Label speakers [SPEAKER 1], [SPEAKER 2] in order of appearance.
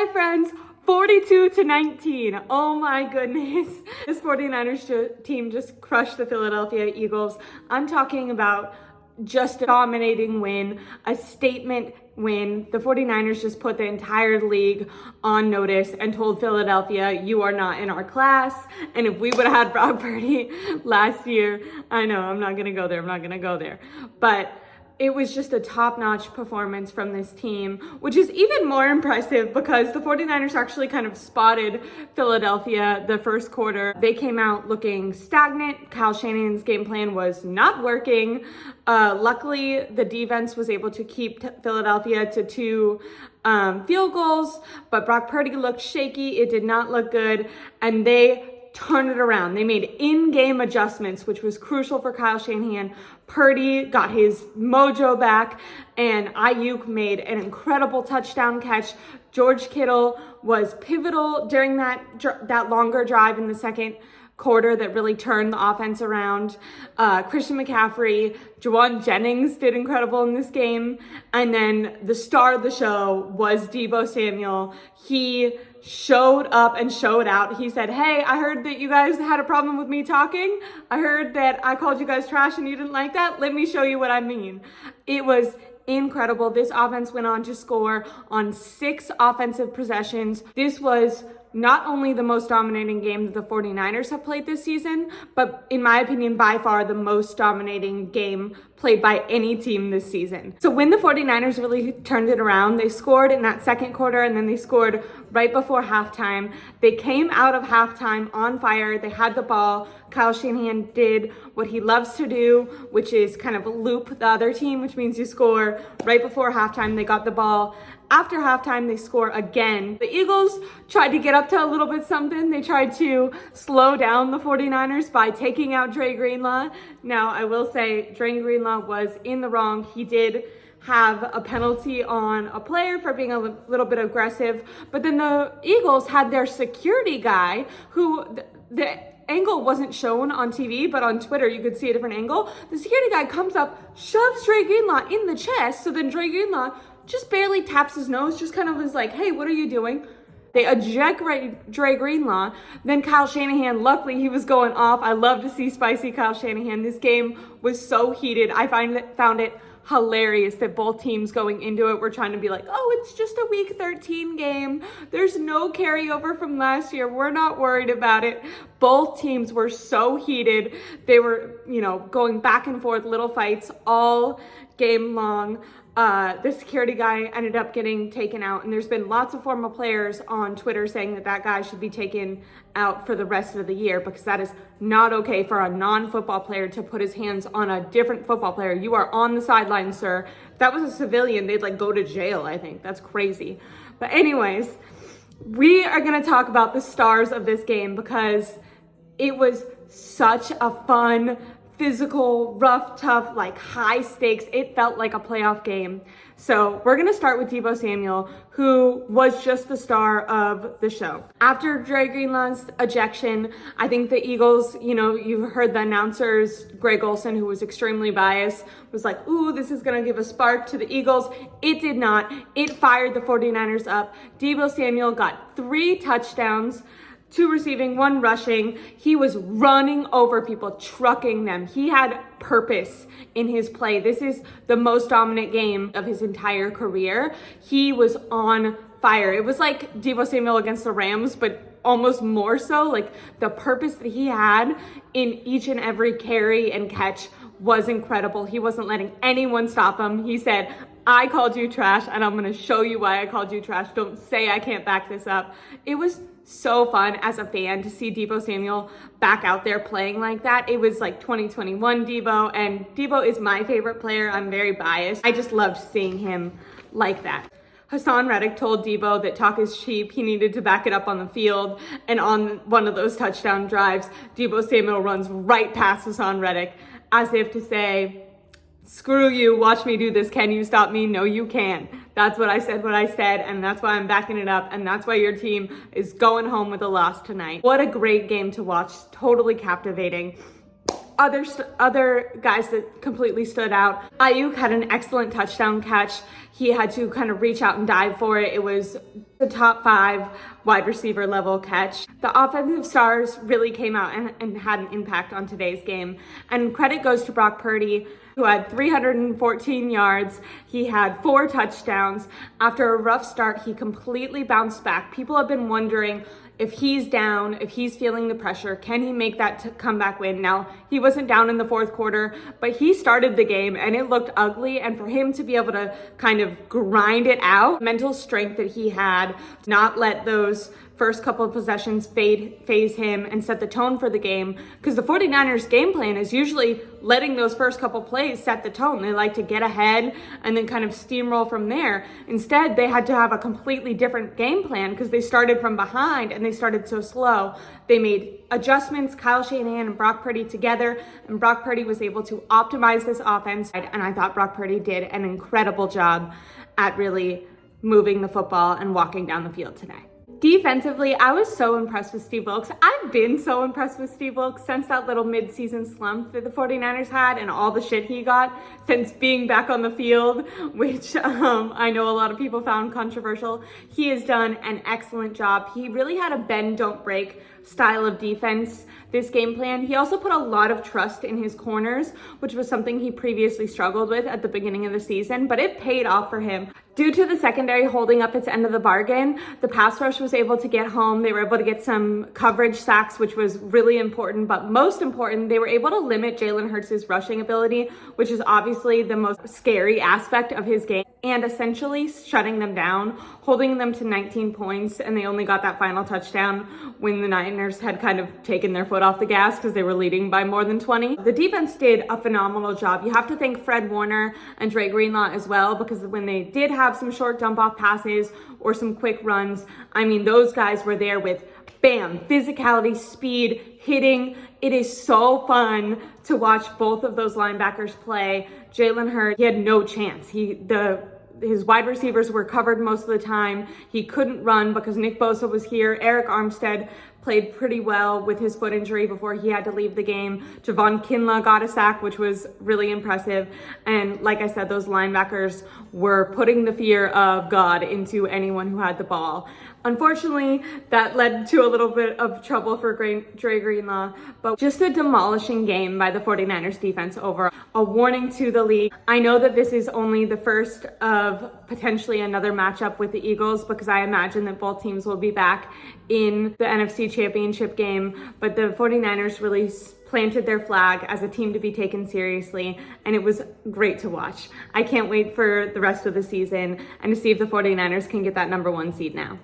[SPEAKER 1] Hi friends, 42-19. Oh my goodness. This 49ers team just crushed the Philadelphia Eagles. I'm talking about just a dominating win, a statement win. The 49ers just put the entire league on notice and told Philadelphia, you are not in our class. And if we would have had Brock Purdy last year, I know I'm not gonna go there, but it was just a top-notch performance from this team, which is even more impressive because the 49ers actually kind of spotted Philadelphia the first quarter. They came out looking stagnant. Kyle Shanahan's game plan was not working. Luckily, the defense was able to keep Philadelphia to two field goals, but Brock Purdy looked shaky. It did not look good, and they turned it around. They made in-game adjustments, which was crucial for Kyle Shanahan. Purdy got his mojo back, and Ayuk made an incredible touchdown catch. George Kittle was pivotal during that longer drive in the second quarter that really turned the offense around. Christian McCaffrey, Juwan Jennings did incredible in this game. And then the star of the show was Deebo Samuel. He showed up and showed out. He said, hey, I heard that you guys had a problem with me talking. I heard that I called you guys trash and you didn't like that. Let me show you what I mean. It was incredible. This offense went on to score on 6 offensive possessions. This was not only the most dominating game that the 49ers have played this season, but in my opinion, by far the most dominating game played by any team this season. So when the 49ers really turned it around, they scored in that second quarter and then they scored right before halftime. They came out of halftime on fire. They had the ball. Kyle Shanahan did what he loves to do, which is kind of loop the other team, which means you score right before halftime. They got the ball. After halftime, they score again. The Eagles tried to get up to a little bit something. They tried to slow down the 49ers by taking out Dre Greenlaw. Now, I will say Dre Greenlaw was in the wrong. He did have a penalty on a player for being a little bit aggressive, but then the Eagles had their security guy who the angle wasn't shown on TV, but on Twitter you could see a different angle. The security guy comes up, shoves Dre Greenlaw in the chest, so then Dre Greenlaw just barely taps his nose, just kind of is like, hey, what are you doing? They eject Dre Greenlaw. Then Kyle Shanahan, luckily he was going off. I love to see spicy Kyle Shanahan. This game was so heated. I found it hilarious that both teams going into it were trying to be like, oh, it's just a week 13 game. There's no carryover from last year. We're not worried about it. Both teams were so heated. They were, going back and forth, little fights all game long. The security guy ended up getting taken out, and there's been lots of former players on Twitter saying that guy should be taken out for the rest of the year because that is not okay for a non-football player to put his hands on a different football player. You are on the sideline, sir. If that was a civilian, they'd go to jail, I think. That's crazy. But anyways, we are going to talk about the stars of this game because it was such a fun, physical, rough, tough, high stakes. It felt like a playoff game. So we're gonna start with Deebo Samuel, who was just the star of the show. After Dre Greenlaw's ejection, I think the Eagles, you heard the announcers, Greg Olsen, who was extremely biased, was like, ooh, this is gonna give a spark to the Eagles. It did not. It fired the 49ers up. Deebo Samuel got 3 touchdowns, 2 receiving, 1 rushing. He was running over people, trucking them. He had purpose in his play. This is the most dominant game of his entire career. He was on fire. It was like Deebo Samuel against the Rams, but almost more so. The purpose that he had in each and every carry and catch was incredible. He wasn't letting anyone stop him. He said, I called you trash, and I'm going to show you why I called you trash. Don't say I can't back this up. It was so fun as a fan to see Deebo Samuel back out there playing like that. It was like 2021 Deebo, and Deebo is my favorite player. I'm very biased. I just loved seeing him like that. Hassan Reddick told Deebo that talk is cheap. He needed to back it up on the field. And on one of those touchdown drives, Deebo Samuel runs right past Hassan Reddick as if to say, screw you, watch me do this. Can you stop me? No, you can't. That's what I said, and that's why I'm backing it up, and that's why your team is going home with a loss tonight. What a great game to watch. Totally captivating. Other guys that completely stood out. Ayuk had an excellent touchdown catch. He had to kind of reach out and dive for it. It was the top 5 wide receiver level catch. The offensive stars really came out and had an impact on today's game. And credit goes to Brock Purdy, who had 314 yards. He had 4 touchdowns. After a rough start, he completely bounced back. People have been wondering if he's down, if he's feeling the pressure, can he make that comeback win? Now, he wasn't down in the fourth quarter, but he started the game and it looked ugly. And for him to be able to kind of grind it out, mental strength that he had, not let those first couple of possessions phase him and set the tone for the game, because the 49ers game plan is usually letting those first couple plays set the tone. They like to get ahead and then kind of steamroll from there. Instead, they had to have a completely different game plan because they started from behind and they started so slow. They made adjustments, Kyle Shanahan and Brock Purdy together, and Brock Purdy was able to optimize this offense. And I thought Brock Purdy did an incredible job at really moving the football and walking down the field today. Defensively, I was so impressed with Steve Wilks. I've been so impressed with Steve Wilks since that little mid-season slump that the 49ers had and all the shit he got since being back on the field, which I know a lot of people found controversial. He has done an excellent job. He really had a bend, don't break style of defense this game plan. He also put a lot of trust in his corners, which was something he previously struggled with at the beginning of the season, but it paid off for him. Due to the secondary holding up its end of the bargain, the pass rush was able to get home. They were able to get some coverage sacks, which was really important, but most important, they were able to limit Jalen Hurts' rushing ability, which is obviously the most scary aspect of his game, and essentially shutting them down, holding them to 19 points, and they only got that final touchdown when the Niners had kind of taken their foot off the gas because they were leading by more than 20. The defense did a phenomenal job. You have to thank Fred Warner and Dre Greenlaw as well, because when they did have some short dump off passes or some quick runs, I mean, those guys were there with bam, physicality, speed, hitting. It is so fun to watch both of those linebackers play. Jalen Hurts, he had no chance. His wide receivers were covered most of the time. He couldn't run because Nick Bosa was here. Eric Armstead played pretty well with his foot injury before he had to leave the game. Javon Kinlaw got a sack, which was really impressive. And like I said, those linebackers were putting the fear of God into anyone who had the ball. Unfortunately, that led to a little bit of trouble for Dre Greenlaw, but just a demolishing game by the 49ers defense overall. A warning to the league. I know that this is only the first of potentially another matchup with the Eagles, because I imagine that both teams will be back in the NFC Championship game, but the 49ers really planted their flag as a team to be taken seriously, and it was great to watch. I can't wait for the rest of the season and to see if the 49ers can get that #1 seed now.